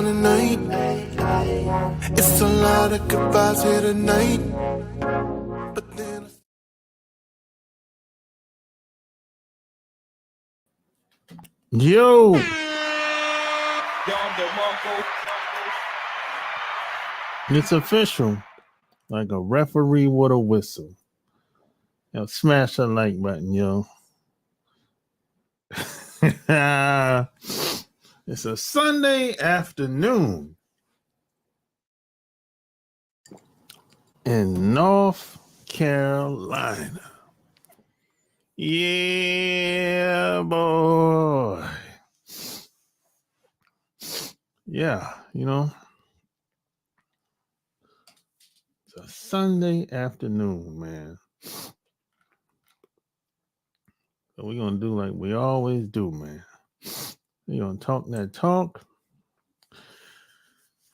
down tonight. It's a lot of goodbyes here tonight. But then Yo, it's official. Like a referee with a whistle. Yo, smash that like button, yo. It's a Sunday afternoon in North Carolina. Yeah, boy. Yeah, it's a Sunday afternoon, man. So we're going to do like we always do, man. We're going to talk that talk.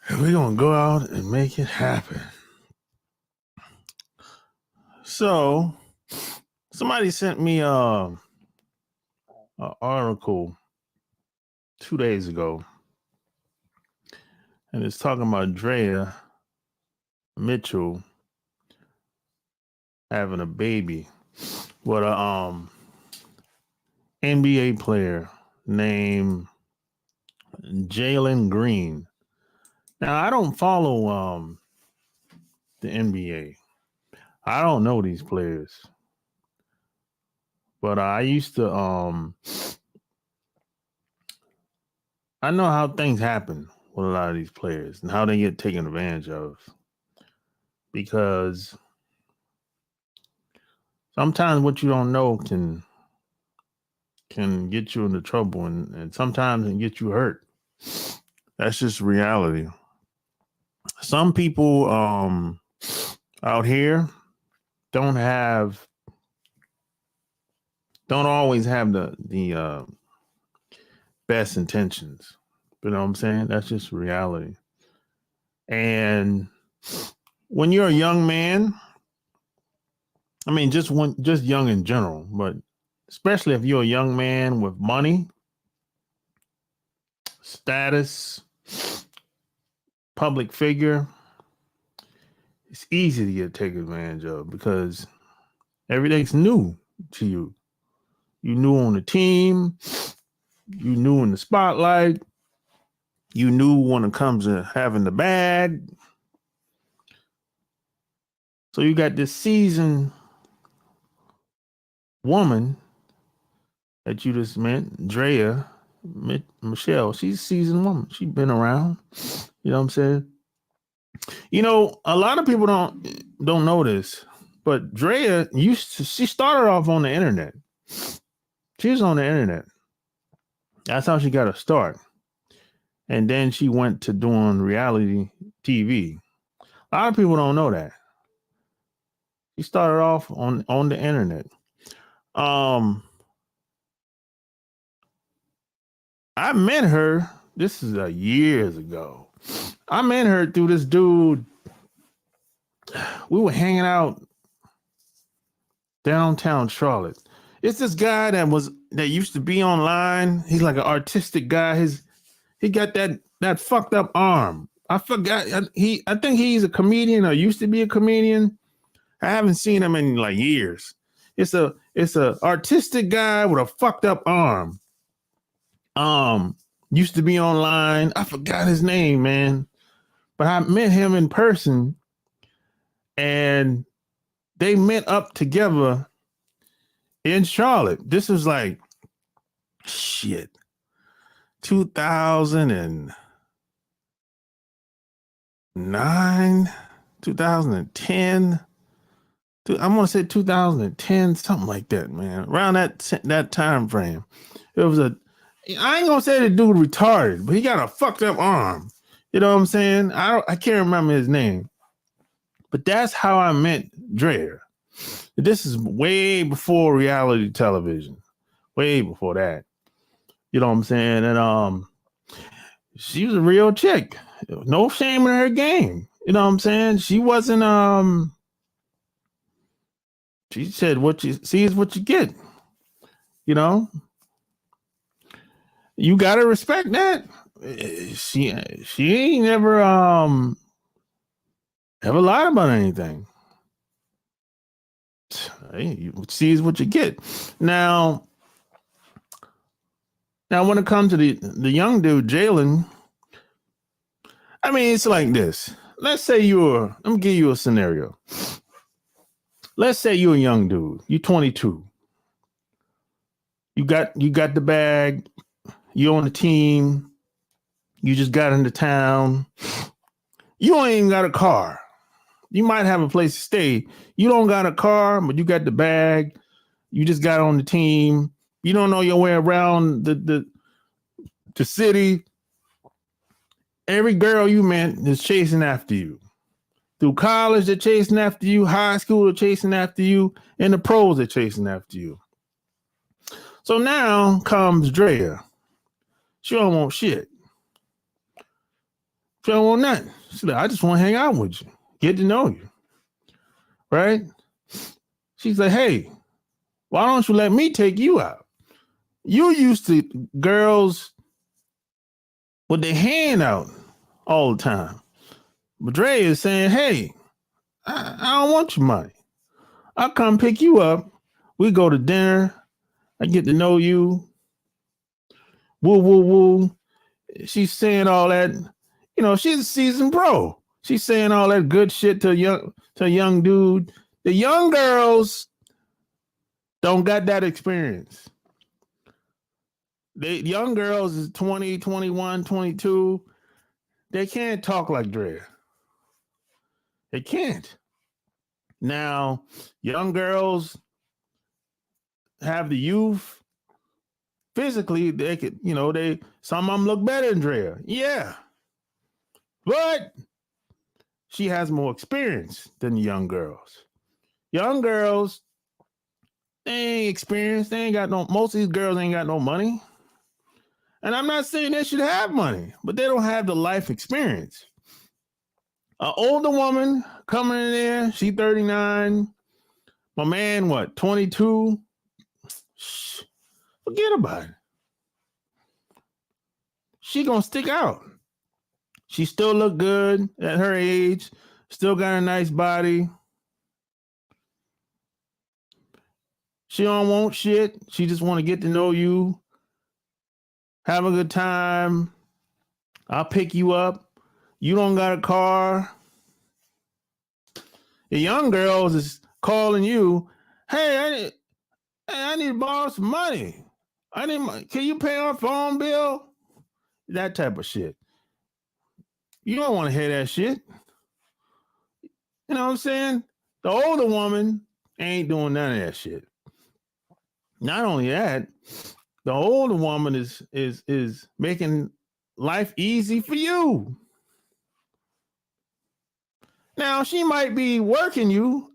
And we're going to go out and make it happen. So, somebody sent me an article 2 days ago. And it's talking about Draya Mitchell having a baby with a NBA player named Jalen Green. Now I don't follow the NBA. I don't know these players, but I used to I know how things happen with a lot of these players and how they get taken advantage of, because sometimes what you don't know can get you into trouble, and sometimes it get you hurt. That's just reality. Some people out here don't always have the best intentions. You know what I'm saying? That's just reality. And when you're a young man, I mean, just young in general, but especially if you're a young man with money, status, public figure, it's easy to get taken advantage of because everything's new to you. You new on the team, you new in the spotlight, you new when it comes to having the bag. So you got this seasoned woman that you just met, Draya Michelle. She's a seasoned woman. She's been around. You know what I'm saying? You know, a lot of people don't know this, but Draya she started off on the internet. She was on the internet. That's how she got her start. And then she went to doing reality TV. A lot of people don't know that. She started off on the internet. I met her, this is years ago. I met her through this dude. We were hanging out downtown Charlotte. It's this guy that used to be online. He's like an artistic guy. He got that fucked up arm. I forgot. I think he's a comedian or used to be a comedian. I haven't seen him in like years. It's a artistic guy with a fucked up arm. Used to be online. I forgot his name, man. But I met him in person and they met up together in Charlotte. This was like 2009, 2010. I'm gonna say 2010, something like that, man. Around that time frame. It was I ain't gonna say the dude retarded, but he got a fucked up arm. You know what I'm saying? I can't remember his name. But that's how I met Draya. This is way before reality television. Way before that. You know what I'm saying? And she was a real chick. No shame in her game. You know what I'm saying? She wasn't she said what you see is what you get. You know? You gotta respect that. she ain't never ever lied about anything. Hey, you see is what you get. Now when it comes to the young dude, Jalen, I mean, it's like this. Let's say let me give you a scenario. Let's say you're a young dude. You're 22. You got the bag. You're on the team. You just got into town. You ain't even got a car. You might have a place to stay. You don't got a car, but you got the bag. You just got on the team. You don't know your way around the city. Every girl you met is chasing after you. Through college, they're chasing after you. High school, they're chasing after you. And the pros, they're chasing after you. So now comes Draya. She don't want shit. She don't want nothing. She's like, I just want to hang out with you. Get to know you. Right? She's like, hey, why don't you let me take you out? You used to girls with their hand out all the time. But Draya is saying, hey, I don't want your money. I'll come pick you up. We go to dinner. I get to know you. Woo, woo, woo. She's saying all that. You know, she's a seasoned pro. She's saying all that good shit to a young dude. The young girls don't got that experience. The young girls is 20, 21, 22. They can't talk like Draya. They can't. Now, young girls have the youth. Physically, they could, some of them look better than Draya. Yeah. But she has more experience than the young girls. Young girls, they ain't experienced. They ain't got most of these girls ain't got no money. And I'm not saying they should have money, but they don't have the life experience. An older woman coming in there, she 39. My man, 22? Forget about it. She gonna stick out. She still look good at her age. Still got a nice body. She don't want shit. She just want to get to know you. Have a good time. I'll pick you up. You don't got a car. The young girls is calling you. Hey, I need to borrow some money. Can you pay our phone bill? That type of shit. You don't want to hear that shit. You know what I'm saying? The older woman ain't doing none of that shit. Not only that, the older woman is making life easy for you. Now, she might be working you.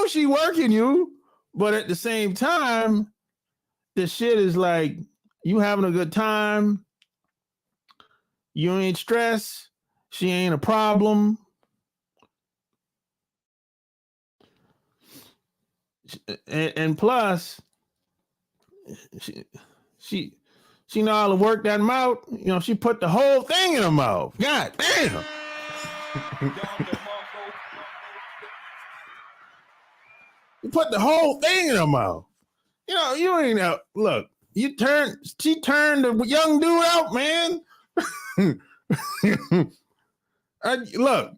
She working you. But at the same time, the shit is like, you having a good time. You ain't stressed. She ain't a problem. And plus, she know how to work that mouth. She put the whole thing in her mouth. God damn. You put the whole thing in her mouth. You ain't out. Look, she turned the young dude out, man. Look,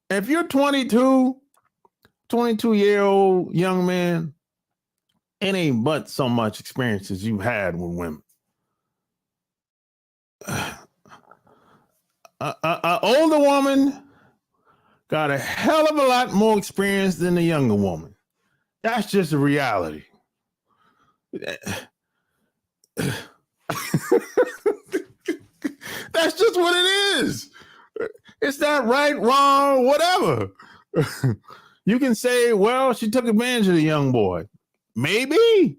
if you're 22-year-old young man, it ain't but so much experience as you had with women. An older woman got a hell of a lot more experience than the younger woman. That's just a reality. That's just what it is. It's not right, wrong, whatever. You can say, well, she took advantage of the young boy. Maybe.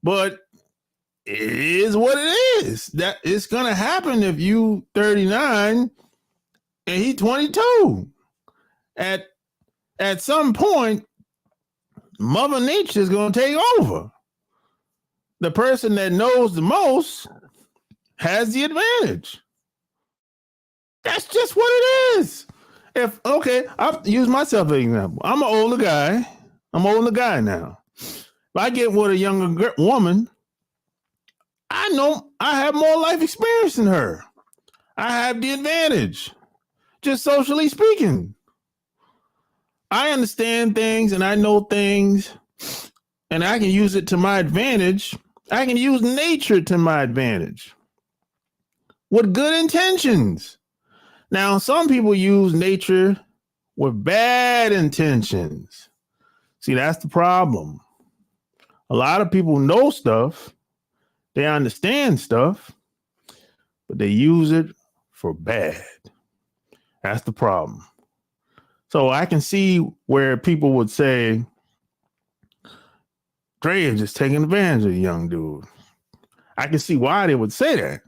But it is what it is. That it's gonna happen if you 39 and he 22. At some point, Mother Nature is gonna take over. The person that knows the most has the advantage. That's just what it is. I'll use myself as an example. I'm an older guy. I'm an older guy now. If I get with a younger woman, I know I have more life experience than her. I have the advantage, just socially speaking. I understand things and I know things, and I can use it to my advantage. I can use nature to my advantage with good intentions. Now, some people use nature with bad intentions. See, that's the problem. A lot of people know stuff, they understand stuff, but they use it for bad. That's the problem. So I can see where people would say, Draya just taking advantage of the young dude. I can see why they would say that.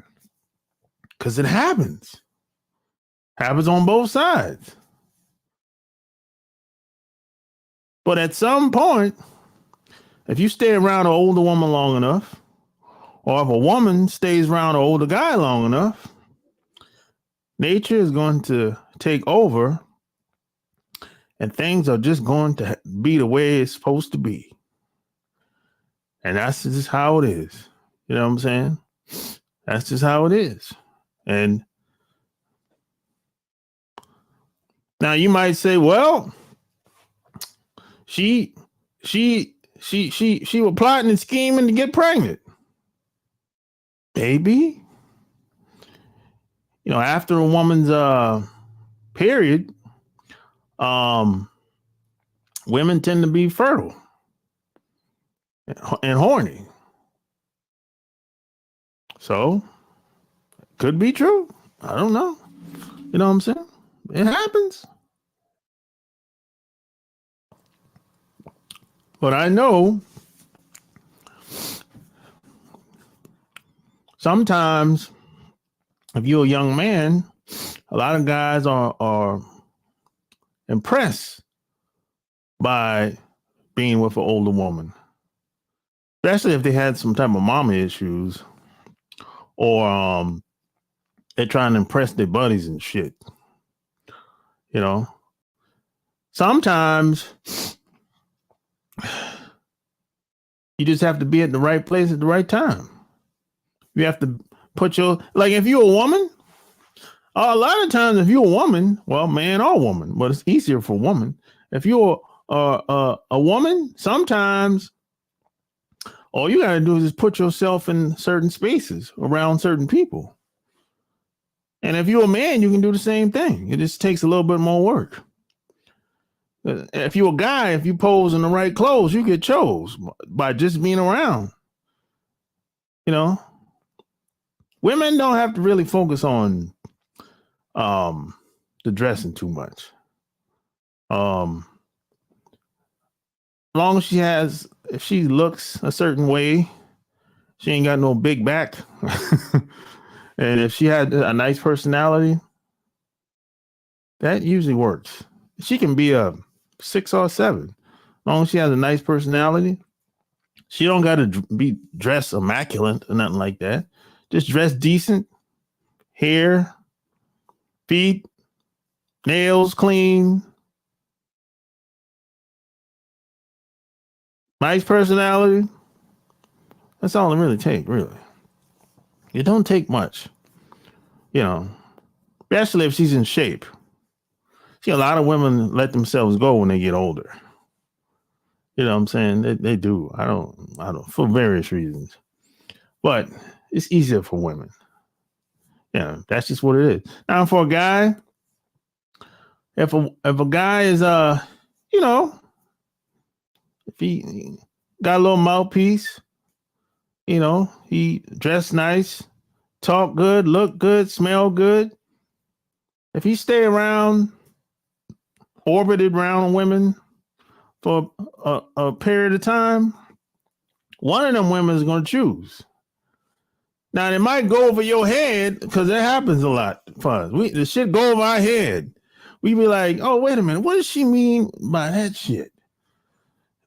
Because it happens. Happens on both sides. But at some point, if you stay around an older woman long enough, or if a woman stays around an older guy long enough, nature is going to take over and things are just going to be the way it's supposed to be. And that's just how it is. You know what I'm saying? That's just how it is. And now you might say, well, she was plotting and scheming to get pregnant. Maybe. You know, after a woman's period, women tend to be fertile and horny. So, could be true. I don't know. You know what I'm saying? It happens. But I know sometimes if you're a young man, a lot of guys are impressed by being with an older woman, especially if they had some type of mama issues or they're trying to impress their buddies and shit. You know, sometimes you just have to be at the right place at the right time. You have to put like if you're a woman, a lot of times if you're a woman, well, man or woman, but it's easier for a woman. If you're a woman, sometimes all you got to do is just put yourself in certain spaces around certain people. And if you're a man, you can do the same thing. It just takes a little bit more work. If you're a guy, if you pose in the right clothes, you get chose by just being around. You know, women don't have to really focus on the dressing too much. As long as if she looks a certain way, she ain't got no big back. And if she had a nice personality, that usually works. She can be a 6 or 7. As long as she has a nice personality, she don't got to be dressed immaculate or nothing like that. Just dress decent, hair, feet, nails clean, nice personality. That's all it really takes, really. It don't take much, you know, especially if she's in shape. See, a lot of women let themselves go when they get older. You know what I'm saying? They do. I don't, for various reasons. But it's easier for women. Yeah, that's just what it is. Now, for a guy, if a guy is you know, if he got a little mouthpiece, you know, he dressed nice, talk good, look good, smell good. If he stay around, orbited around women for a period of time, one of them women is going to choose. Now, it might go over your head because that happens a lot for us. The shit go over our head. We be like, oh, wait a minute. What does she mean by that shit?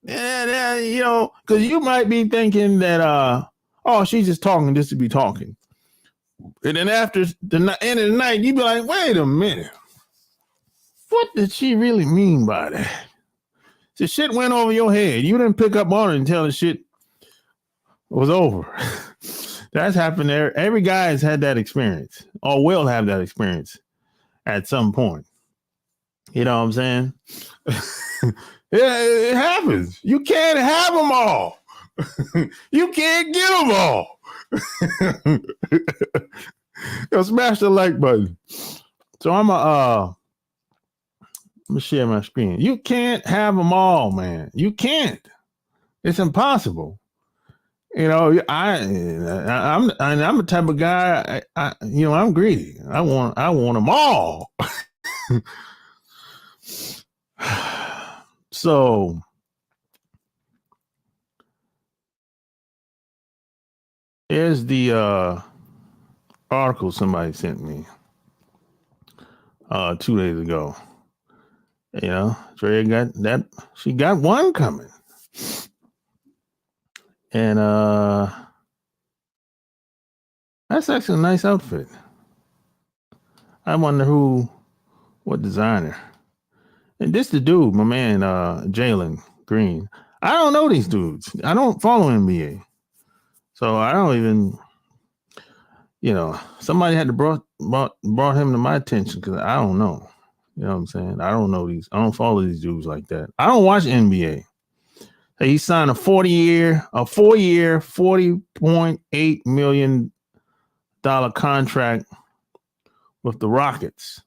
Yeah, you know, because you might be thinking that, oh, she's just talking just to be talking. And then after the end of the night, you be like, wait a minute. What did she really mean by that? The shit went over your head. You didn't pick up on it until the shit was over. That's happened there. Every guy has had that experience or will have that experience at some point. You know what I'm saying? It happens. You can't have them all. You can't get them all. Yo, smash the like button. So I'm gonna share my screen. You can't have them all, man. You can't. It's impossible. You know, I'm the type of guy. I'm greedy. I want them all. So here's the article somebody sent me 2 days ago. You know, Draya got that. She got one coming, and that's actually a nice outfit. I wonder what designer. And this the dude, my man, Jalen Green. I don't know these dudes. I don't follow NBA, so I don't even. Somebody had to brought him to my attention because I don't know. You know what I'm saying? I don't know these. I don't follow these dudes like that. I don't watch NBA. He signed a 4-year, $40.8 million contract with the Rockets.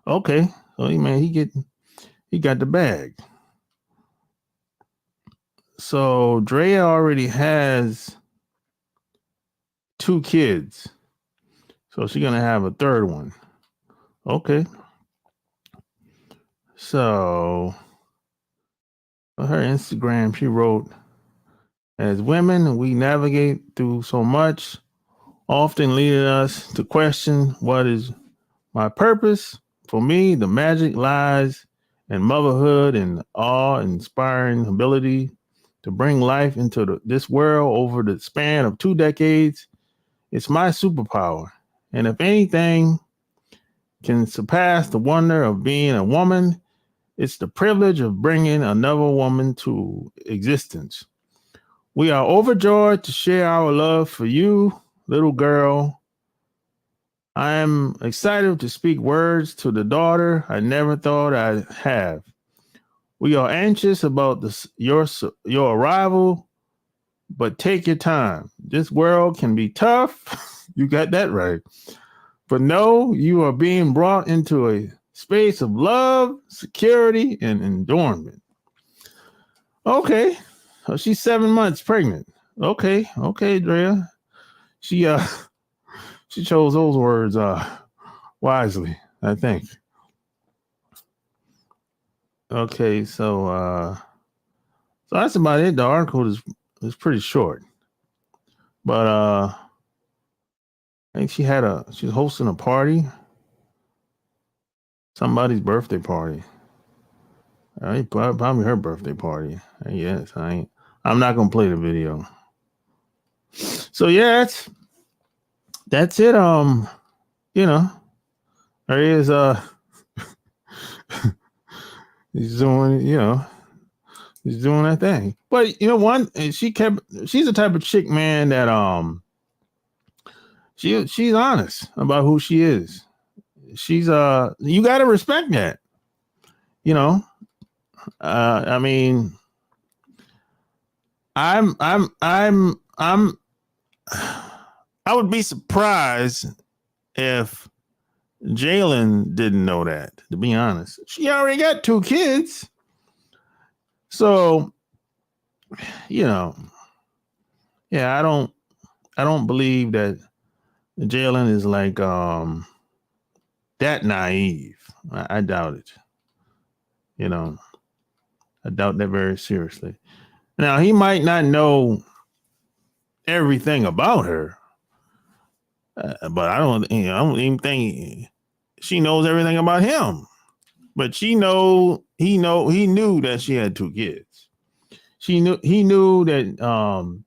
Okay, so he got the bag. So Draya already has 2 kids, so she's gonna have a third one. Okay, so on her Instagram, she wrote, "As women, we navigate through so much, often leading us to question what is my purpose. For me, the magic lies in motherhood and awe-inspiring ability to bring life into this world over the span of 2 decades. It's my superpower. And if anything can surpass the wonder of being a woman, it's the privilege of bringing another woman to existence. We are overjoyed to share our love for you, little girl. I am excited to speak words to the daughter I never thought I'd have. We are anxious about your arrival, but take your time. This world can be tough." You got that right. "But no, you are being brought into a space of love, security, and endowment." Okay. So she's 7 months pregnant. Okay, Draya. She chose those words wisely, I think. Okay, so that's about it. The article is pretty short. But I think she's hosting a party. Somebody's birthday party. Probably her birthday party. Yes, I'm not gonna play the video. So yeah, that's it. There is he's doing he's doing that thing. But she's the type of chick, man, that she's honest about who she is. She's you gotta respect that. I mean, I would be surprised if Jalen didn't know that, to be honest. She already got 2 kids. So, yeah, I don't believe that Jalen is like that naive. I doubt it. I doubt that very seriously. Now, he might not know everything about her, but I don't even think she knows everything about him. But he knew that she had 2 kids. He knew that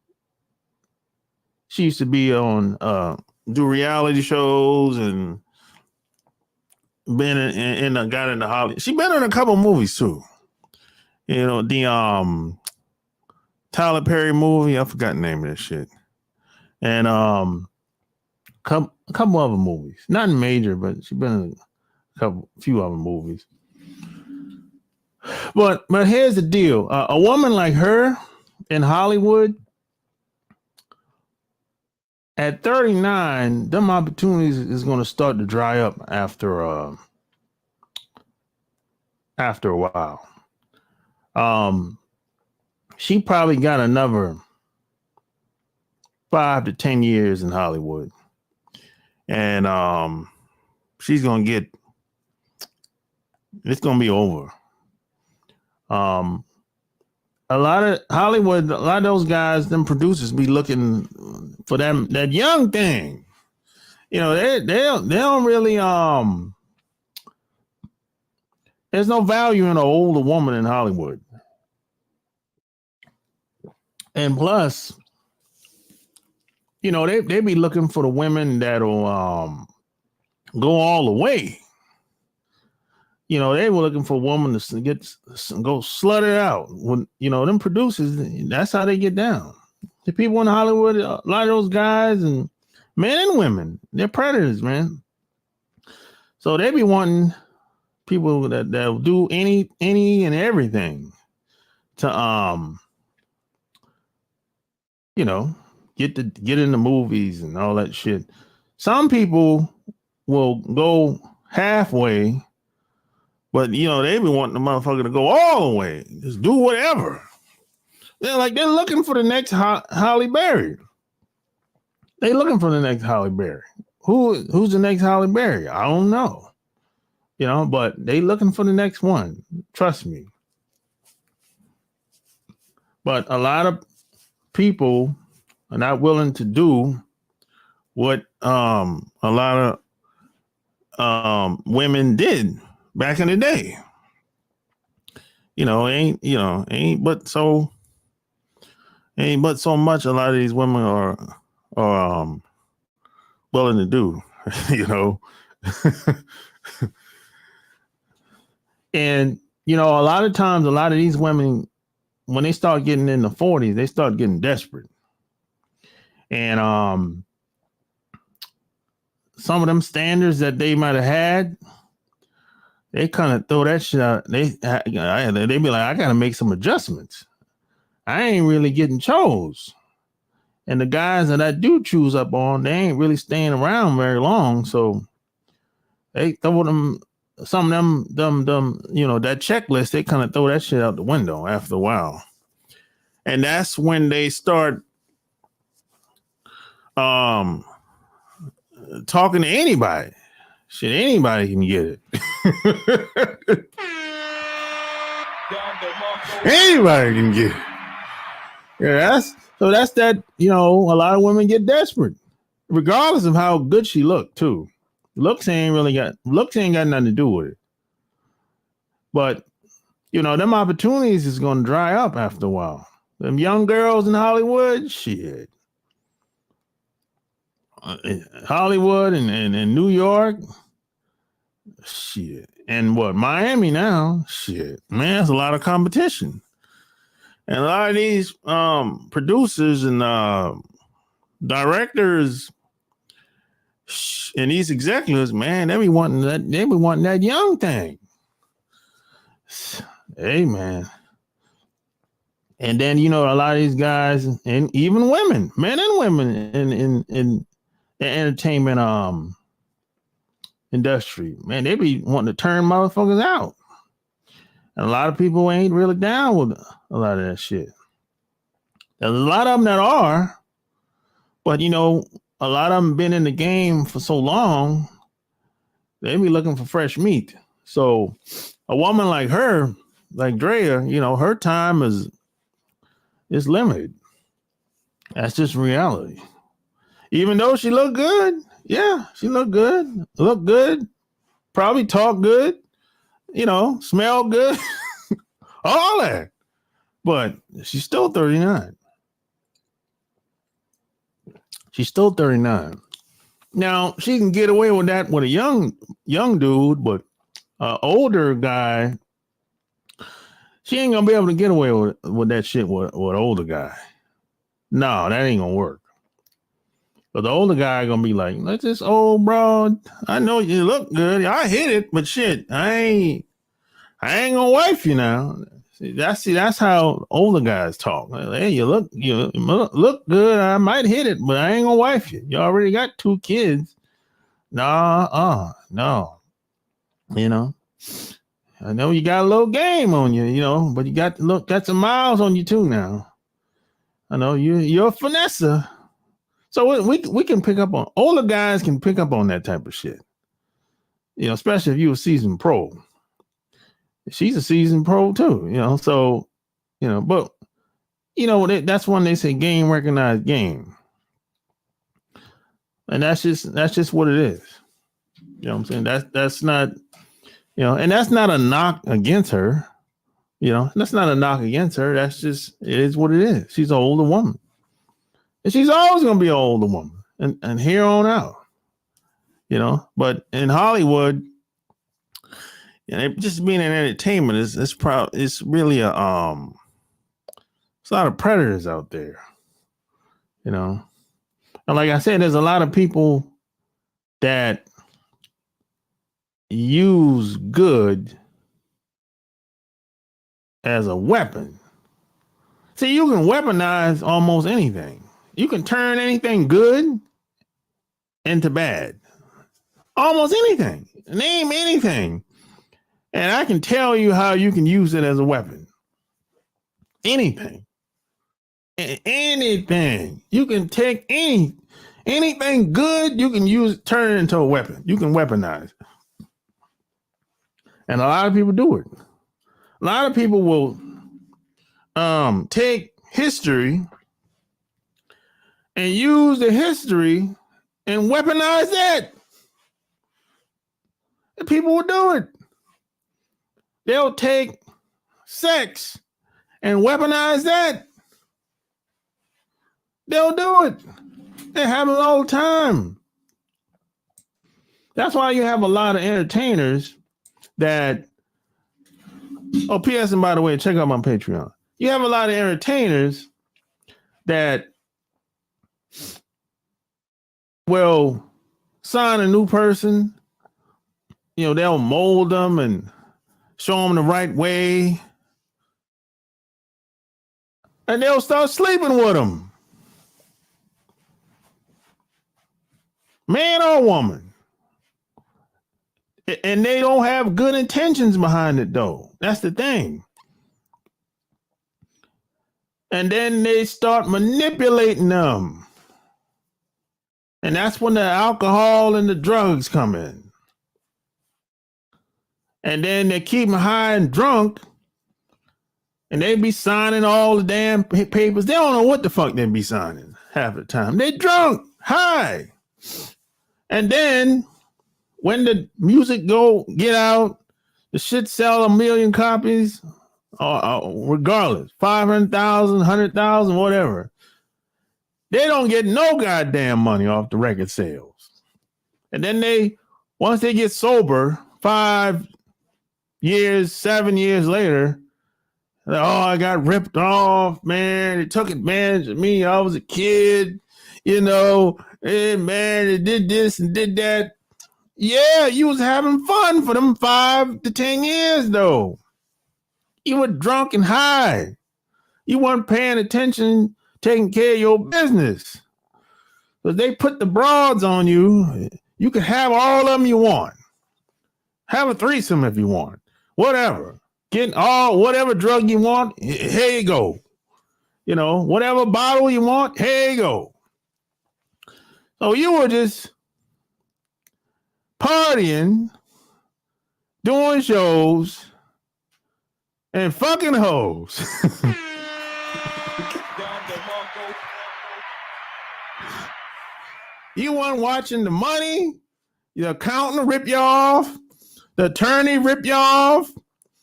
she used to be on do reality shows and been in got into Hollywood. She been in a couple movies too. You know, the Tyler Perry movie, I forgot the name of that shit. And a couple other movies. Nothing major, but she been in few other movies. But here's the deal. A woman like her in Hollywood at 39, them opportunities is going to start to dry up after a while. She probably got another 5 to 10 years in Hollywood. And she's going to get, it's going to be over. A lot of Hollywood, a lot of those guys, them producers be looking for that young thing. You know, they don't really there's no value in an older woman in Hollywood. And plus, you know, they be looking for the women that'll go all the way. You know, they were looking for a woman to go slut it out. When, you know, them producers, that's how they get down. The people in Hollywood, a lot of those guys and men and women, they're predators, man. So they be wanting people that'll do any and everything to you know, get in the movies and all that shit. Some people will go halfway. But, you know, they be wanting the motherfucker to go all the way. Just do whatever. They're looking for the next Halle Berry. They looking for the next Halle Berry. Who's the next Halle Berry? I don't know. You know, but they looking for the next one. Trust me. But a lot of people are not willing to do what a lot of women did back in the day. You know, ain't but so much a lot of these women are willing to do, you know. And, you know, a lot of times, a lot of these women, when they start getting in the 40s, they start getting desperate. And some of them standards that they might have had, they kind of throw that shit out. They be like, I got to make some adjustments. I ain't really getting chose. And the guys that I do choose up on, they ain't really staying around very long. So they throw them, some of them, you know, that checklist, they kind of throw that shit out the window after a while. And that's when they start talking to anybody. Shit, anybody can get it. Anybody can get it. Yeah, that's that, you know, a lot of women get desperate, regardless of how good she looked, too. Looks ain't got nothing to do with it. But, you know, them opportunities is going to dry up after a while. Them young girls in Hollywood, shit. Hollywood and New York, shit. And what, Miami now? Shit. Man, that's a lot of competition. And a lot of these producers and directors and these executives, man, they be wanting that young thing. Hey, man. And then, you know, a lot of these guys and even women, men and women in the entertainment industry, man, they be wanting to turn motherfuckers out. And a lot of people ain't really down with a lot of that shit. There's a lot of them that are, but, you know, a lot of them been in the game for so long, they be looking for fresh meat. So a woman like her, like Draya, you know, her time is limited. That's just reality. Even though she looked good, yeah, she looked good, probably talk good, you know, smell good, all that. But she's still 39. She's still 39. Now she can get away with that with a young dude, but older guy, she ain't gonna be able to get away with that shit with an older guy. No, that ain't gonna work. But the older guy gonna be like, "Let this old bro. I know you look good. I hit it, but shit, I ain't gonna wife you now." That's how older guys talk. Hey, you look good. I might hit it, but I ain't gonna wife you. You already got 2 kids. Nah, no. You know, I know you got a little game on you, but you got some miles on you too now. I know you're a finesser. So we can pick up on, older guys can pick up on that type of shit. Especially if you're a seasoned pro. She's a seasoned pro too, so, but that's when they say game recognized game. And that's just what it is. You know what I'm saying? That's not, and that's not a knock against her. That's not a knock against her. That's just, it is what it is. She's an older woman. And she's always going to be an older woman. And here on out. But in Hollywood, just being in entertainment it's really a it's a lot of predators out there. And like I said, there's a lot of people that use good as a weapon. See, you can weaponize almost anything. You can turn anything good into bad. Almost anything. Name anything. And I can tell you how you can use it as a weapon. Anything. Anything. You can take anything good, you can turn it into a weapon. You can weaponize. And a lot of people do it. A lot of people will take history and use the history and weaponize that. And people will do it. They'll take sex and weaponize that. They'll do it. They happen all the time. That's why you have a lot of entertainers that, P.S. and by the way, check out my Patreon. You have a lot of entertainers that will sign a new person. They'll mold them and show them the right way. And they'll start sleeping with them. Man or woman. And they don't have good intentions behind it, though. That's the thing. And then they start manipulating them. And that's when the alcohol and the drugs come in. And then they keep them high and drunk. And they be signing all the damn papers. They don't know what the fuck they be signing half the time. They drunk, high. And then when the music get out, the shit sell 1 million copies, regardless, 500,000, 100,000, whatever. They don't get no goddamn money off the record sales. And then once they get sober, 5 years, 7 years later, I got ripped off, man. They took advantage of me. I was a kid, and man, they did this and did that. Yeah, you was having fun for them 5 to 10 years, though. You were drunk and high. You weren't paying attention, taking care of your business. But they put the broads on you. You can have all of them you want. Have a threesome if you want. Whatever. Get whatever drug you want, here you go. Whatever bottle you want, here you go. So you were just partying, doing shows, and fucking hoes. You weren't watching the money, the accountant rip you off, the attorney rip you off,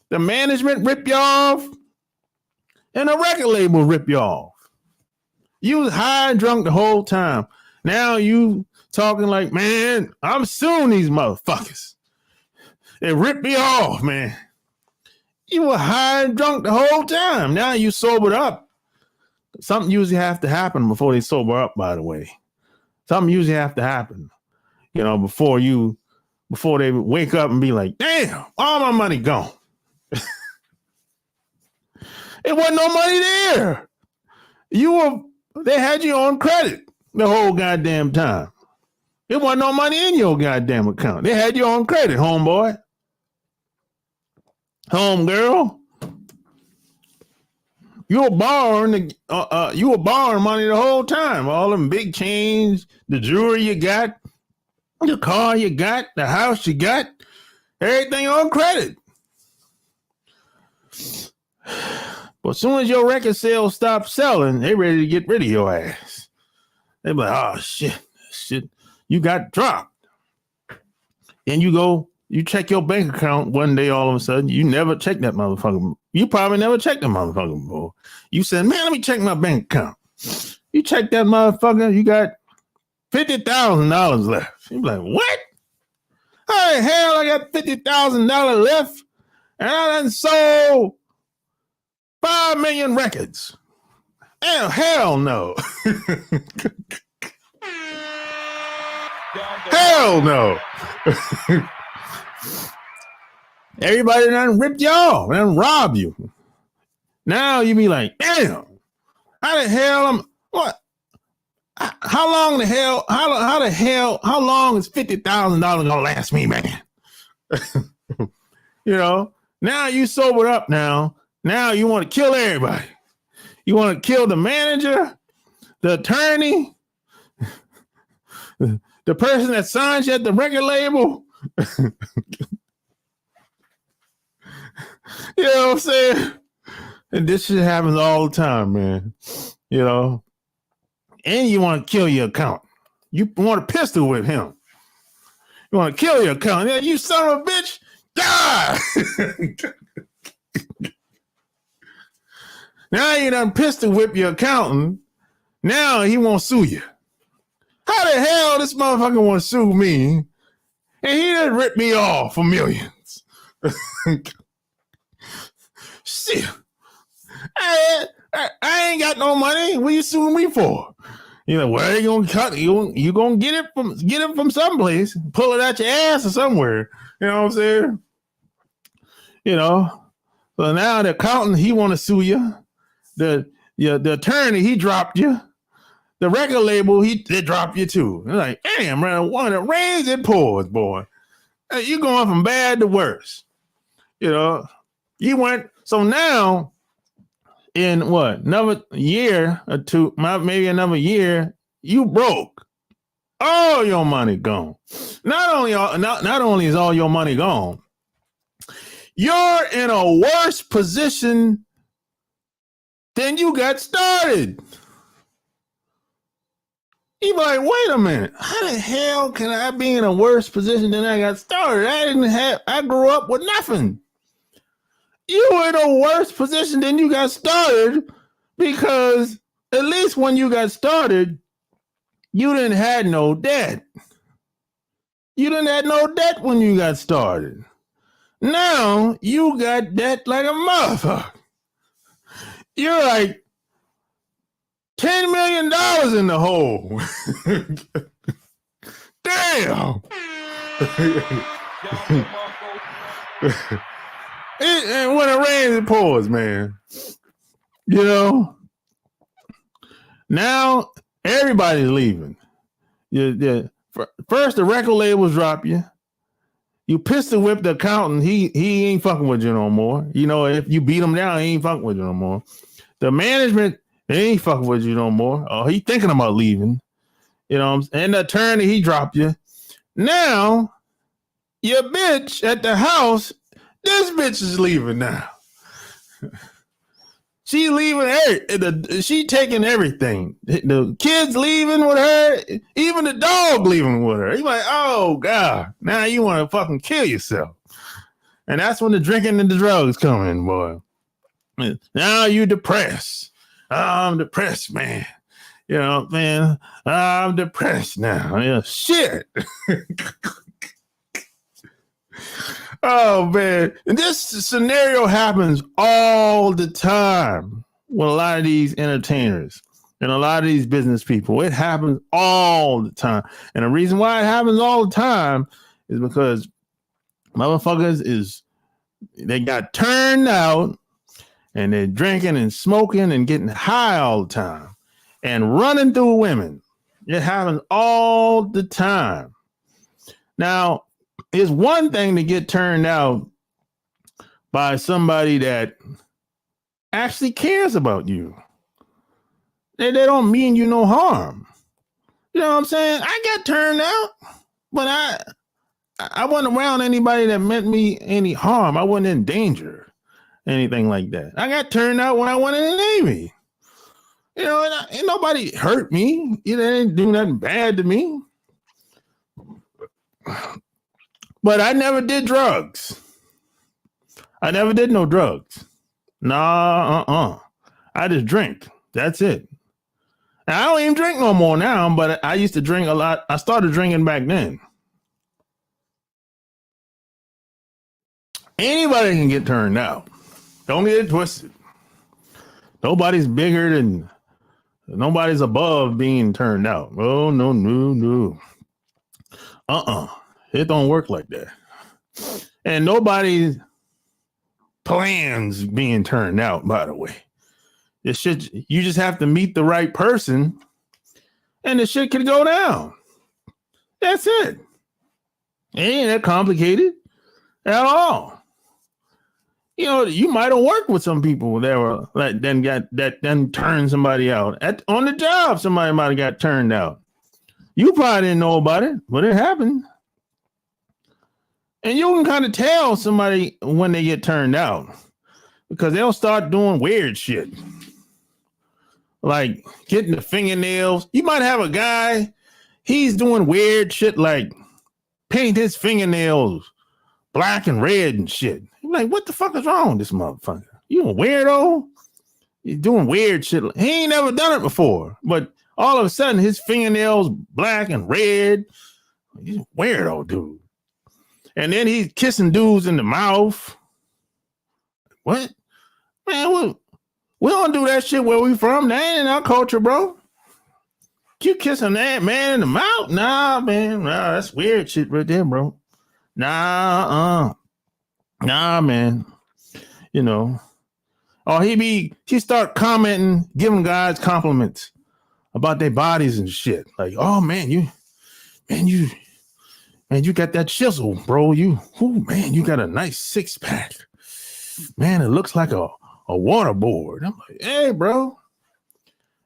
the management rip you off, and the record label rip you off. You was high and drunk the whole time. Now you talking like, man, I'm suing these motherfuckers. They ripped me off, man. You were high and drunk the whole time. Now you sobered up. Something usually has to happen before they sober up, by the way. Something usually have to happen, before they wake up and be like, damn, all my money gone. It wasn't no money there. They had you on credit the whole goddamn time. There wasn't no money in your goddamn account. They had you on credit, homeboy. Homegirl. You were borrowing money the whole time. All them big chains, the jewelry you got, the car you got, the house you got, everything on credit. But as soon as your record sales stop selling, they ready to get rid of your ass. They be like, oh shit, you got dropped. And you check your bank account one day, all of a sudden, you never check that motherfucker. You probably never checked that motherfucker before. You said, man, let me check my bank account. You check that motherfucker, you got $50,000 left. You be like, what? How the hell I got $50,000 left? And I done sold 5 million records. Hell no. Hell no. Everybody done ripped you off, done robbed you. Now you be like, damn, how the hell what? How long is $50,000 gonna last me, man? Now you sobered up now. Now you want to kill everybody. You want to kill the manager, the attorney, the person that signs you at the record label. You know what I'm saying? And this shit happens all the time, man. And you want to kill your account. You want to pistol whip him. You want to kill your account. Yeah, you son of a bitch, die! Now you done pistol whip your accountant. Now he won't sue you. How the hell this motherfucker want to sue me? And he done ripped me off for millions. Shit. I ain't got no money. What you suing me for? Where you gonna cut? You gonna get it from someplace, pull it out your ass or somewhere. You know what I'm saying? So now the accountant, he want to sue you. The attorney, he dropped you. The record label, they dropped you too. They're like, damn, man, one of the rains and pours, boy. You going from bad to worse. You went. So now, in another year or two, maybe another year, you broke. All your money gone. Not only is all your money gone, you're in a worse position than you got started. You be like, wait a minute, how the hell can I be in a worse position than I got started? I grew up with nothing. You were in a worse position than you got started because at least when you got started, you didn't have no debt. You didn't have no debt when you got started. Now you got debt like a motherfucker. You're like $10 million in the hole. Damn. And when it rains, it pours, man. Now everybody's leaving. First, the record labels drop you. You pistol whip the accountant. He ain't fucking with you no more. If you beat him down, he ain't fucking with you no more. The management, they ain't fucking with you no more. Oh, he thinking about leaving. And the attorney, he dropped you. Now, your bitch at the house, this bitch is leaving now. She leaving she taking everything. The kids leaving with her, even the dog leaving with her. You're like, oh God, now you want to fucking kill yourself. And that's when the drinking and the drugs come in, boy. Now you depressed. Oh, I'm depressed, man. You know, man, I'm depressed now. Yeah, shit. Oh man, and this scenario happens all the time with a lot of these entertainers and a lot of these business people. It happens all the time, and the reason why it happens all the time is because motherfuckers they got turned out and they're drinking and smoking and getting high all the time and running through women. It happens all the time. Now, it's one thing to get turned out by somebody that actually cares about you. They don't mean you no harm. You know what I'm saying? I got turned out, but I wasn't around anybody that meant me any harm. I wasn't in danger, anything like that. I got turned out when I went in the Navy. You know, and ain't nobody hurt me. You know, they didn't do nothing bad to me. But I never did drugs. I never did no drugs. Nah, I just drink. That's it. And I don't even drink no more now, but I used to drink a lot. I started drinking back then. Anybody can get turned out. Don't get it twisted. Nobody's above being turned out. Oh, no. It don't work like that. And nobody plans being turned out, by the way. You just have to meet the right person and the shit can go down. That's it. It ain't that complicated at all. You know, you might have worked with some people that then turned somebody out. On the job, somebody might have got turned out. You probably didn't know about it, but it happened. And you can kind of tell somebody when they get turned out because they'll start doing weird shit. Like getting the fingernails. You might have a guy, he's doing weird shit like paint his fingernails black and red and shit. You're like, what the fuck is wrong with this motherfucker? You a weirdo? He's doing weird shit. He ain't never done it before. But all of a sudden, his fingernails black and red. He's a weirdo, dude. And then he's kissing dudes in the mouth. What? Man, we don't do that shit where we from. That ain't in our culture, bro. You kissing that man in the mouth? Nah, man. Nah, that's weird shit right there, bro. Nah, man. You know. Or he start commenting, giving guys compliments about their bodies and shit. Like, oh man, you got that chisel, bro. You got a nice 6-pack. Man, it looks like a waterboard. I'm like, hey, bro.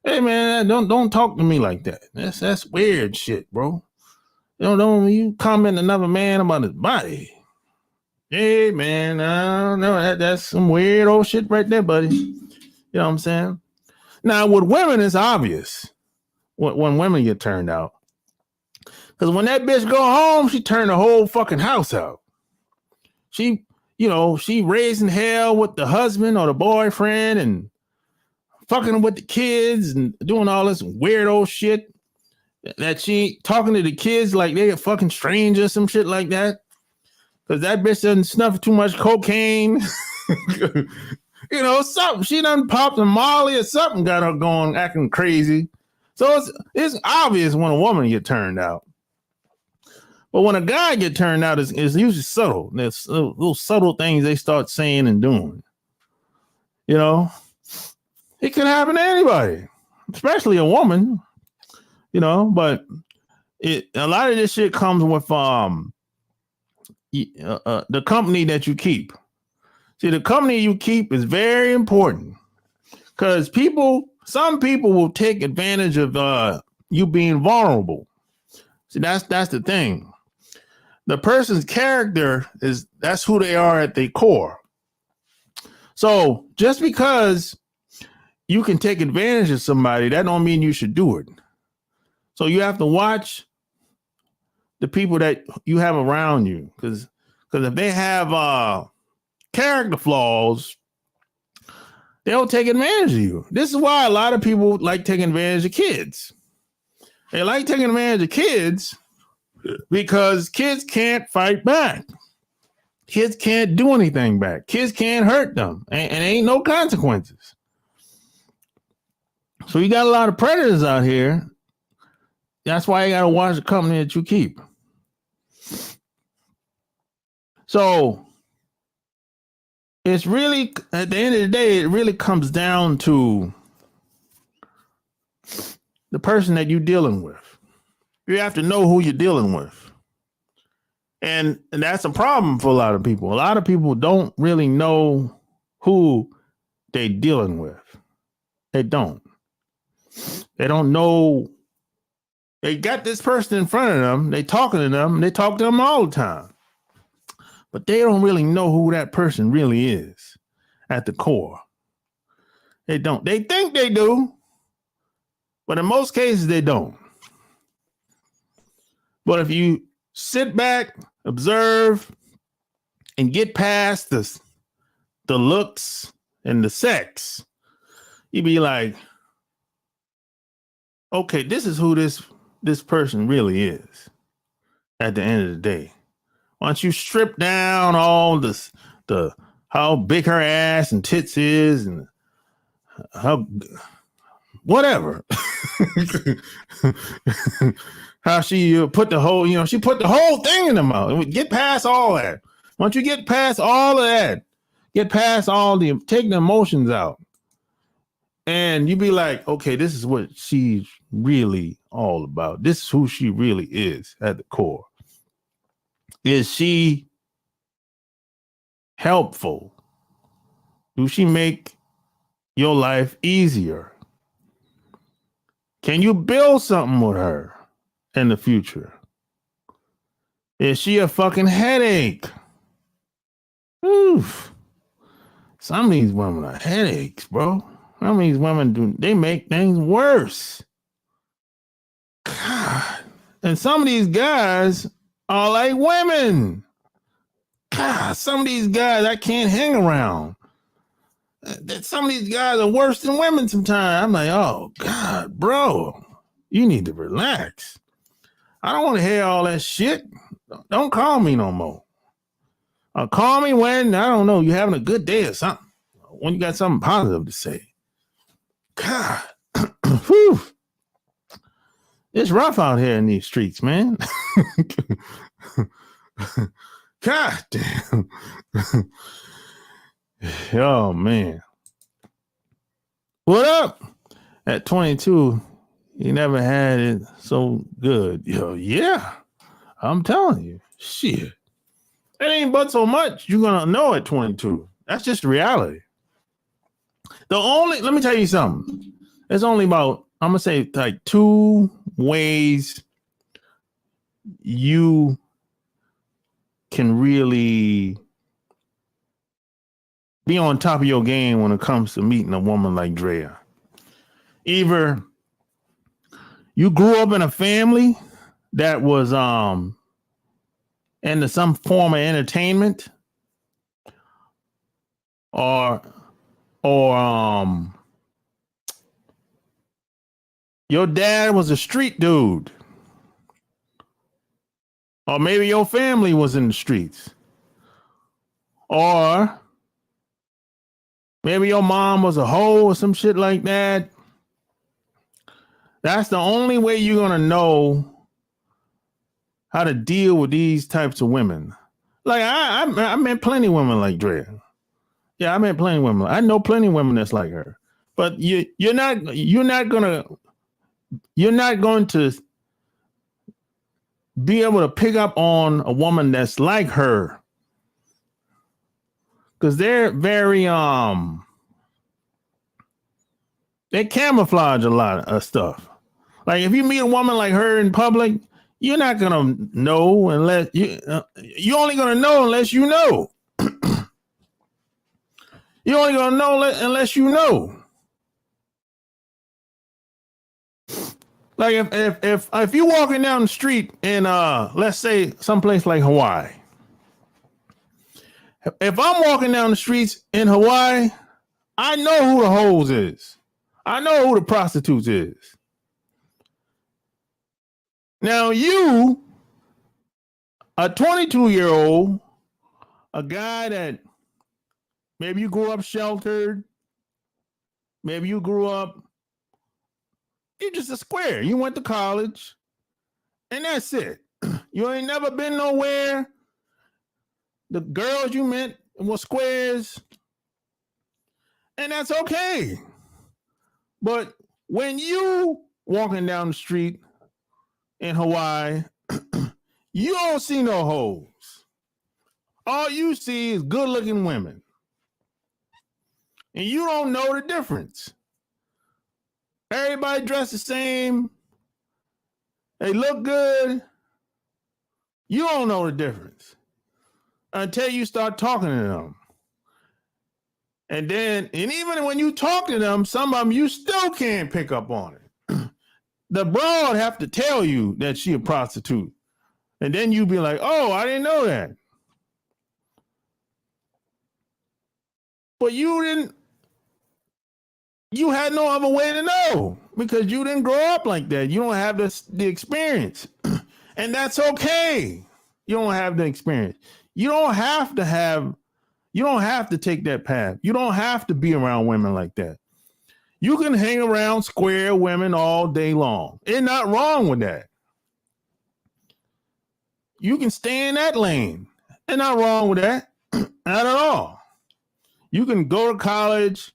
Hey man, don't talk to me like that. That's weird shit, bro. You comment another man about his body. Hey man, I don't know. That's some weird old shit right there, buddy. You know what I'm saying? Now with women, it's obvious when women get turned out. Because when that bitch go home, she turned the whole fucking house out. She raising hell with the husband or the boyfriend and fucking with the kids and doing all this weirdo shit that she talking to the kids like they a fucking stranger, some shit like that. Because that bitch doesn't snuff too much cocaine. Something. She done popped a Molly or something got her going, acting crazy. So it's obvious when a woman get turned out. But when a guy get turned out, it's usually subtle. There's little subtle things they start saying and doing. You know? It can happen to anybody, especially a woman, but a lot of this shit comes with the company that you keep. See, the company you keep is very important because some people will take advantage of you being vulnerable. See, that's the thing. The person's character that's who they are at their core. So just because you can take advantage of somebody, that don't mean you should do it. So you have to watch the people that you have around you, because if they have character flaws, they'll take advantage of you. This is why a lot of people like taking advantage of kids. They like taking advantage of kids because kids can't fight back. Kids can't do anything back. Kids can't hurt them, and ain't no consequences. So you got a lot of predators out here. That's why you got to watch the company that you keep. So it's really, at the end of the day, it really comes down to the person that you're dealing with. You have to know who you're dealing with. And that's a problem for a lot of people. A lot of people don't really know who they're dealing with. They don't. They don't know. They got this person in front of them. They talking to them. They talk to them all the time. But they don't really know who that person really is at the core. They don't. They think they do. But in most cases, they don't. But if you sit back, observe, and get past the looks and the sex, you be like, okay, this is who this person really is at the end of the day. Once you strip down all the how big her ass and tits is and how whatever. How she put the whole, she put the whole thing in the mouth. Get past all that. Once you get past all of that, get past take the emotions out. And you be like, okay, this is what she's really all about. This is who she really is at the core. Is she helpful? Do she make your life easier? Can you build something with her in the future? Is she a fucking headache? Oof. Some of these women are headaches, bro. Some of these women they make things worse. God. And some of these guys are like women. God, some of these guys I can't hang around. Some of these guys are worse than women sometimes. I'm like, oh, God, bro, you need to relax. I don't want to hear all that shit. Don't call me no more. Call me when, I don't know, you're having a good day or something. When you got something positive to say. God, whew. It's rough out here in these streets, man. God damn. Oh, man. What up? At 22, you never had it so good. Yo, yeah. I'm telling you. Shit. It ain't but so much you're going to know at 22. That's just reality. Let me tell you something. There's only about, I'm going to say like 2 ways you can really be on top of your game when it comes to meeting a woman like Draya. Either you grew up in a family that was into some form of entertainment, or your dad was a street dude, or maybe your family was in the streets, or maybe your mom was a hoe or some shit like that. That's the only way you're going to know how to deal with these types of women. Like I met plenty of women like Draya. Yeah, I met plenty of women. I know plenty of women that's like her. But you're not going to be able to pick up on a woman that's like her. Because they're very they camouflage a lot of stuff. Like if you meet a woman like her in public, you're not gonna know unless you're only gonna know unless you know. You're only gonna know unless you know. Like if you're walking down the street in let's say someplace like Hawaii. If I'm walking down the streets in Hawaii, I know who the hoes is. I know who the prostitutes is. Now you, a 22-year-old, a guy that maybe you grew up sheltered, maybe you grew up, you're just a square. You went to college, and that's it. You ain't never been nowhere. The girls you met were squares, and that's okay. But when you walking down the street in Hawaii, you don't see no hoes. All you see is good-looking women. And you don't know the difference. Everybody dressed the same. They look good. You don't know the difference until you start talking to them. And even when you talk to them, some of them you still can't pick up on it. The broad have to tell you that she a prostitute. And then you be like, oh, I didn't know that. But you had no other way to know because you didn't grow up like that. You don't have the experience. And that's okay. You don't have the experience. You don't have to take that path. You don't have to be around women like that. You can hang around square women all day long. It's not wrong with that. You can stay in that lane. It's not wrong with that. Not at all. You can go to college,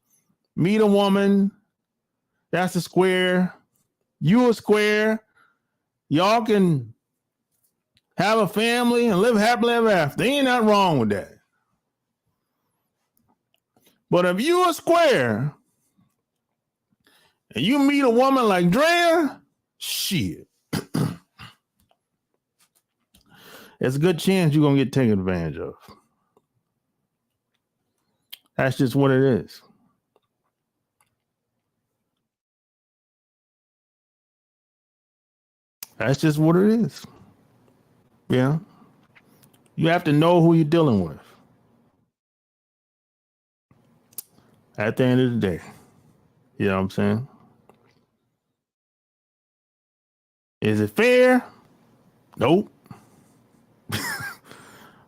meet a woman. That's a square. You a square. Y'all can have a family and live happily ever after. Ain't nothing wrong with that. But if you a square and you meet a woman like Draya, shit. There's a good chance you're going to get taken advantage of. That's just what it is. That's just what it is. Yeah. You have to know who you're dealing with. At the end of the day. You know what I'm saying? Is it fair? Nope.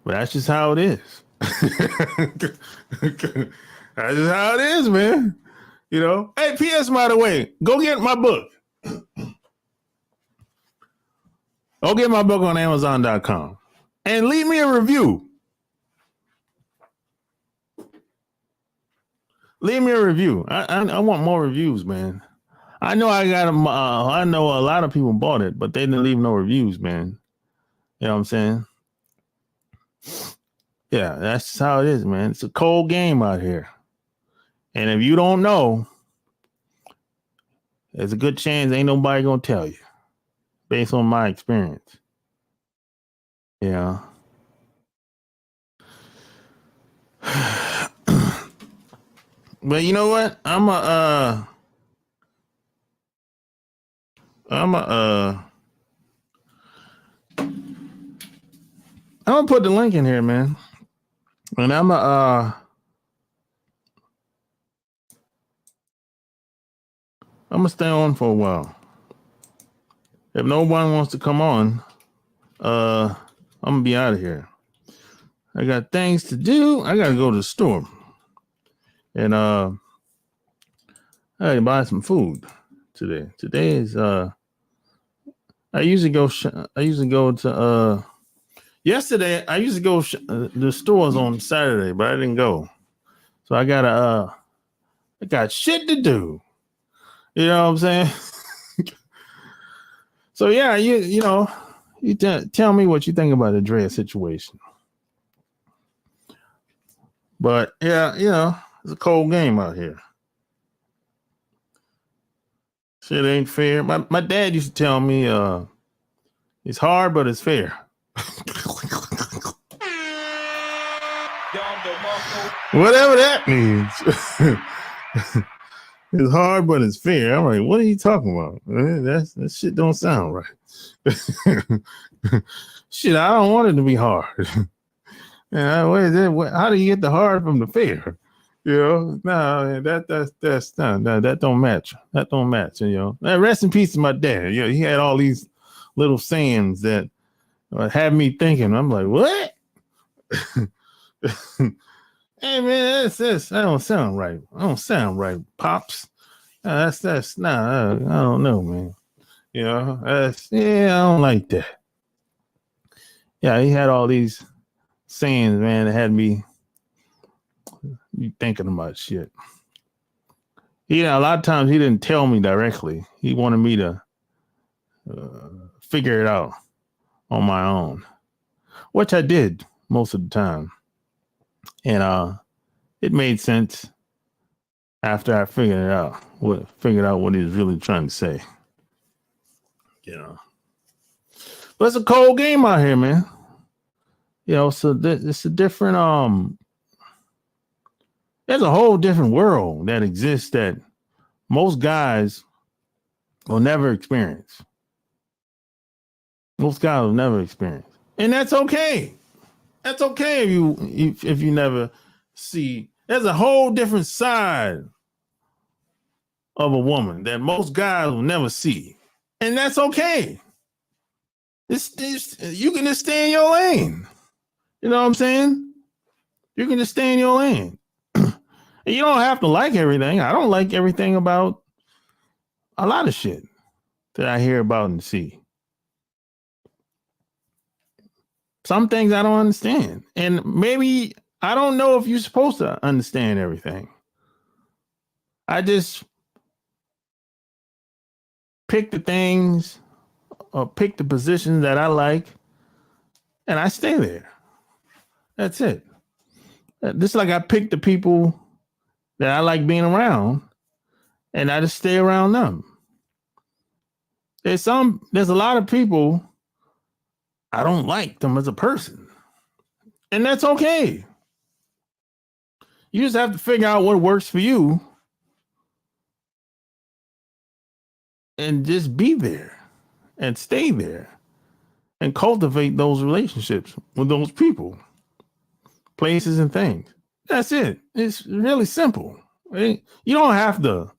But that's just how it is. That's just how it is, man. You know? Hey, P.S. by the way, go get my book. Go get my book on Amazon.com. And leave me a review. Leave me a review. I want more reviews, man. I know I know a lot of people bought it, but they didn't leave no reviews, man. You know what I'm saying? Yeah, that's just how it is, man. It's a cold game out here. And if you don't know, there's a good chance ain't nobody gonna tell you based on my experience. Yeah. But you know what? I'm gonna put the link in here, man. And I'm gonna stay on for a while. If no one wants to come on, I'm gonna be out of here. I got things to do. I gotta go to the store. And I gotta buy some food today. Today is I usually go to yesterday I usually go the stores on Saturday, but I didn't go. So I got shit to do. You know what I'm saying? So yeah, you know, you tell me what you think about the Draya situation. But yeah, you know, it's a cold game out here. Shit ain't fair. My dad used to tell me it's hard, but it's fair. Whatever that means. It's hard, but it's fair. I'm like, what are you talking about? That shit don't sound right. Shit, I don't want it to be hard. Yeah, what is it? How do you get the hard from the fair? No, that's no, that don't match. That don't match. Now, rest in peace to my dad. He had all these little sayings that had me thinking. I'm like, what? Hey man, that's that don't sound right. I don't sound right, pops. That's nah. I don't know, man. I don't like that. Yeah, he had all these sayings, man, that had me thinking about shit. A lot of times he didn't tell me directly. He wanted me to figure it out on my own, which I did most of the time. And it made sense after I figured it out. Figured out what he was really trying to say. But it's a cold game out here, man. So it's a different there's a whole different world that exists that most guys will never experience. Most guys will never experience. And that's okay. That's okay if you never see. There's a whole different side of a woman that most guys will never see. And that's okay. You can just stay in your lane. You know what I'm saying? You can just stay in your lane. And you don't have to like everything. I don't like everything about a lot of shit that I hear about and see. Some things I don't understand. And maybe I don't know if you're supposed to understand everything. I just pick the things or pick the positions that I like and I stay there. That's it. Just like I pick the people that I like being around and I just stay around them. There's a lot of people I don't like them as a person. And that's okay. You just have to figure out what works for you and just be there and stay there and cultivate those relationships with those people, places, and things. That's it. It's really simple. Right? You don't have to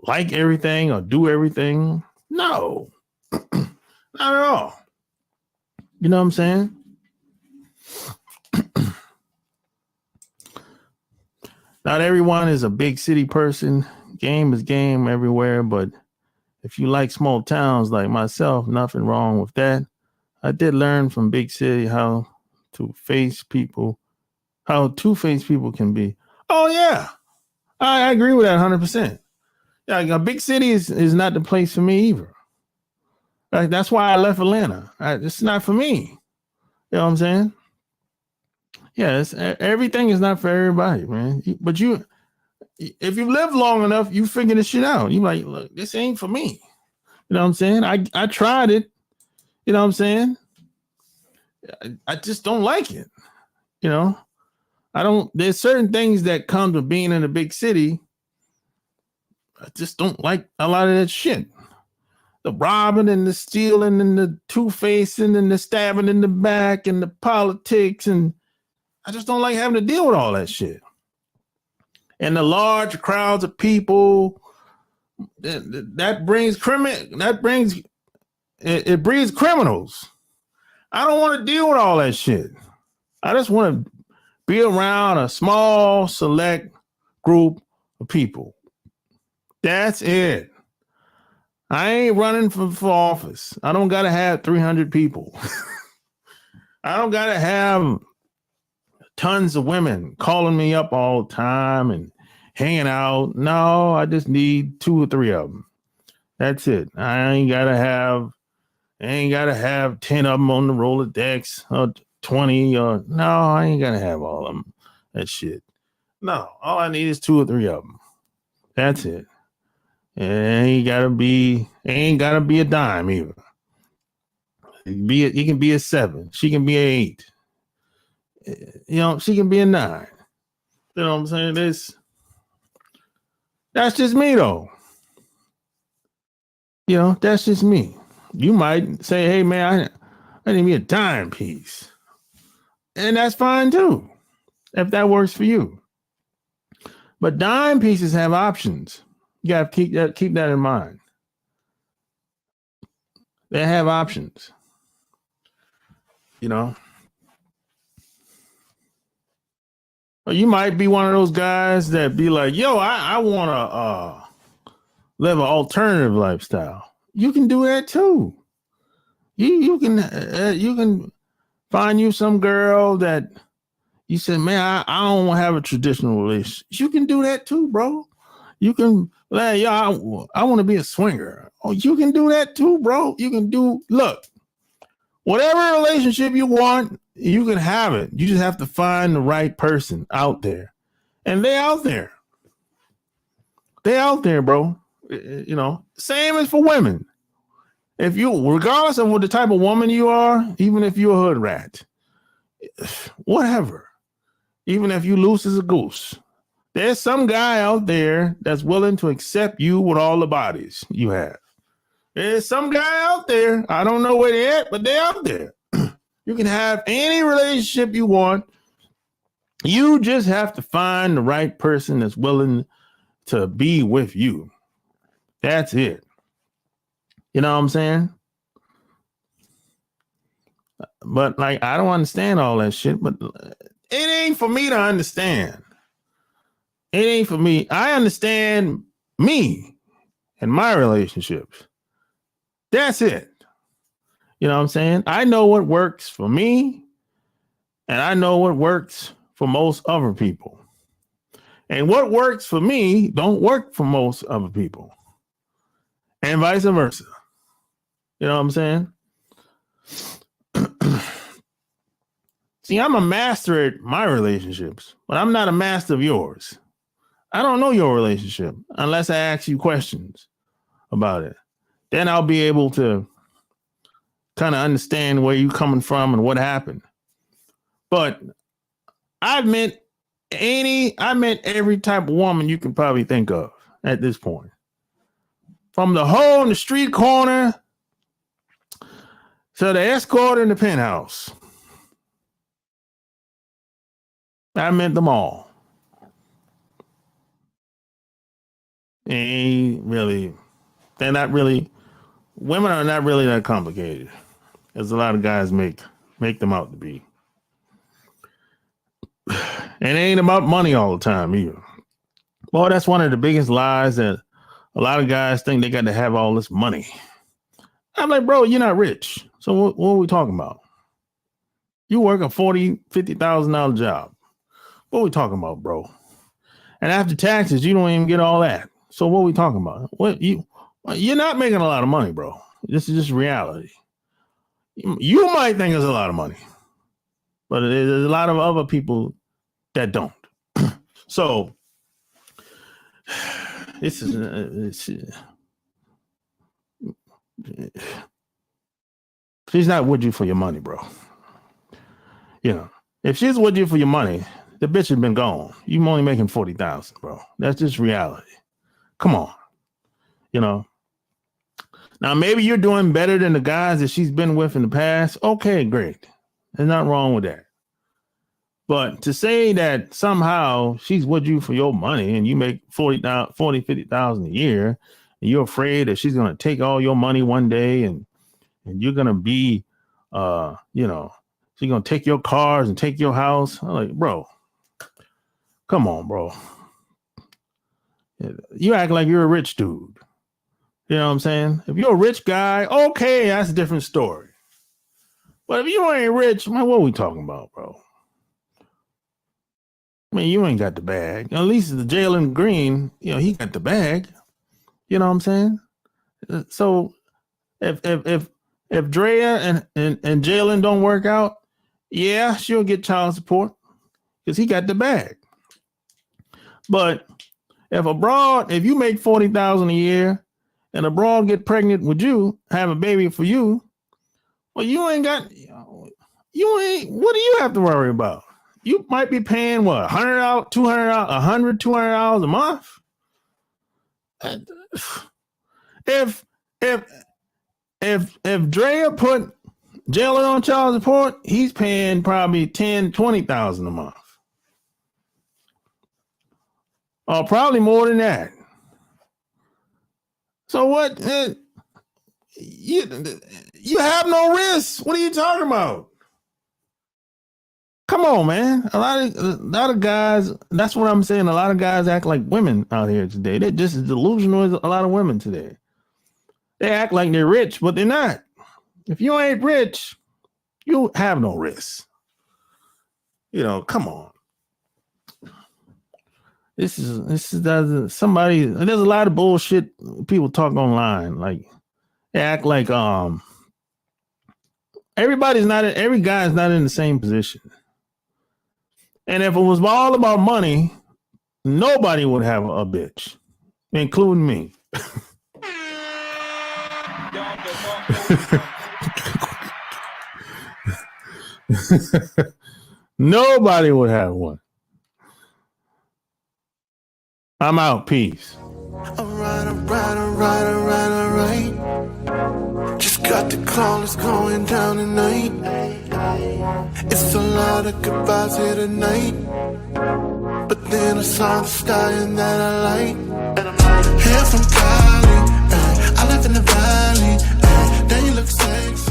like everything or do everything. No, not at all. You know what I'm saying? Not everyone is a big city person. Game is game everywhere, but if you like small towns like myself, nothing wrong with that. I did learn from big city how two-faced people can be. Oh yeah, I agree with that 100%. Yeah, a big city is not the place for me either. That's why I left Atlanta. It's not for me. You know what I'm saying? Yeah, everything is not for everybody, man. But if you live long enough, you figure this shit out. You like, look, this ain't for me. You know what I'm saying? I tried it. You know what I'm saying? I just don't like it. There's certain things that come with being in a big city. I just don't like a lot of that shit. The robbing and the stealing and the two-facing and the stabbing in the back and the politics. And I just don't like having to deal with all that shit. And the large crowds of people that breeds criminals. I don't want to deal with all that shit. I just want to be around a small, select group of people. That's it. I ain't running for office. I don't got to have 300 people. I don't got to have tons of women calling me up all the time and hanging out. No, I just need 2 or 3 of them. That's it. I ain't got to have 10 of them on the Rolodex or 20 or no, I ain't got to have all of them. That shit. No, all I need is 2 or 3 of them. That's it. It ain't gotta be a dime either. He can be a 7. She can be an 8. She can be a 9. You know what I'm saying? That's just me though. That's just me. You might say, hey man, I need me a timepiece. And that's fine too. If that works for you. But dime pieces have options. You got to keep that in mind. They have options. You know, or you might be one of those guys that be like, "Yo, I want to live an alternative lifestyle." You can do that too. You can find you some girl that you said, "Man, I don't want to have a traditional relationship." You can do that too, bro. You can, like, yo, I want to be a swinger. Oh, you can do that too, bro. You can do, look, whatever relationship you want, you can have it. You just have to find the right person out there. And they out there. They out there, bro. You know, same as for women. If you, regardless of what the type of woman you are, even if you're a hood rat, whatever, even if you loose as a goose, there's some guy out there that's willing to accept you with all the bodies you have. There's some guy out there. I don't know where they're at, but they're out there. You can have any relationship you want. You just have to find the right person that's willing to be with you. That's it. You know what I'm saying? But like, I don't understand all that shit, but it ain't for me to understand. It ain't for me. I understand me and my relationships. That's it. You know what I'm saying? I know what works for me, and I know what works for most other people. And what works for me don't work for most other people. And vice versa. You know what I'm saying? See, I'm a master at my relationships, but I'm not a master of yours. I don't know your relationship unless I ask you questions about it. Then I'll be able to kind of understand where you're coming from and what happened. But I've met every type of woman you can probably think of at this point. From the hoe in the street corner to the escort in the penthouse. I met them all. Women are not really that complicated, as a lot of guys make them out to be. And it ain't about money all the time either. Well, that's one of the biggest lies that a lot of guys think they got to have all this money. I'm like, bro, you're not rich. So what are we talking about? You work a $40,000, $50,000 job. What are we talking about, bro? And after taxes, you don't even get all that. So what are we talking about? You're not making a lot of money, bro. This is just reality. You might think it's a lot of money, but there's a lot of other people that don't. So she's not with you for your money, bro. You know, if she's with you for your money, the bitch has been gone. You're only making 40,000, bro. That's just reality. Come on. You know. Now, maybe you're doing better than the guys that she's been with in the past. Okay, great. There's nothing wrong with that. But to say that somehow she's with you for your money and you make 50,000 a year, and you're afraid that she's going to take all your money one day and you're going to be, she's going to take your cars and take your house. I'm like, bro, come on, bro. You act like you're a rich dude. You know what I'm saying? If you're a rich guy, okay, that's a different story. But if you ain't rich, man, what are we talking about, bro? I mean, you ain't got the bag. At least the Jalen Green, he got the bag. You know what I'm saying? So if Draya and Jalen don't work out, yeah, she'll get child support because he got the bag. But if you make 40,000 a year and a broad get pregnant with you, have a baby for you, well, what do you have to worry about? You might be paying what, $100, $200, $100, $200 a month. If Draya put Jalen on child support, he's paying probably $10,000, $20,000 a month. Oh, probably more than that. So what? You have no risk. What are you talking about? Come on, man. A lot of guys. That's what I'm saying. A lot of guys act like women out here today. They're just as delusional as a lot of women today. They act like they're rich, but they're not. If you ain't rich, you have no risk. Come on. This is somebody. There's a lot of bullshit people talk online. Like they act like every guy's not in the same position. And if it was all about money, nobody would have a bitch, including me. Nobody would have one. I'm out. Peace. Alright. Just got the call, it's going down tonight. It's a lot of goodbyes here tonight. But then I saw the sky and that I like. Hair from Cali, I live in the valley. Then you look sexy.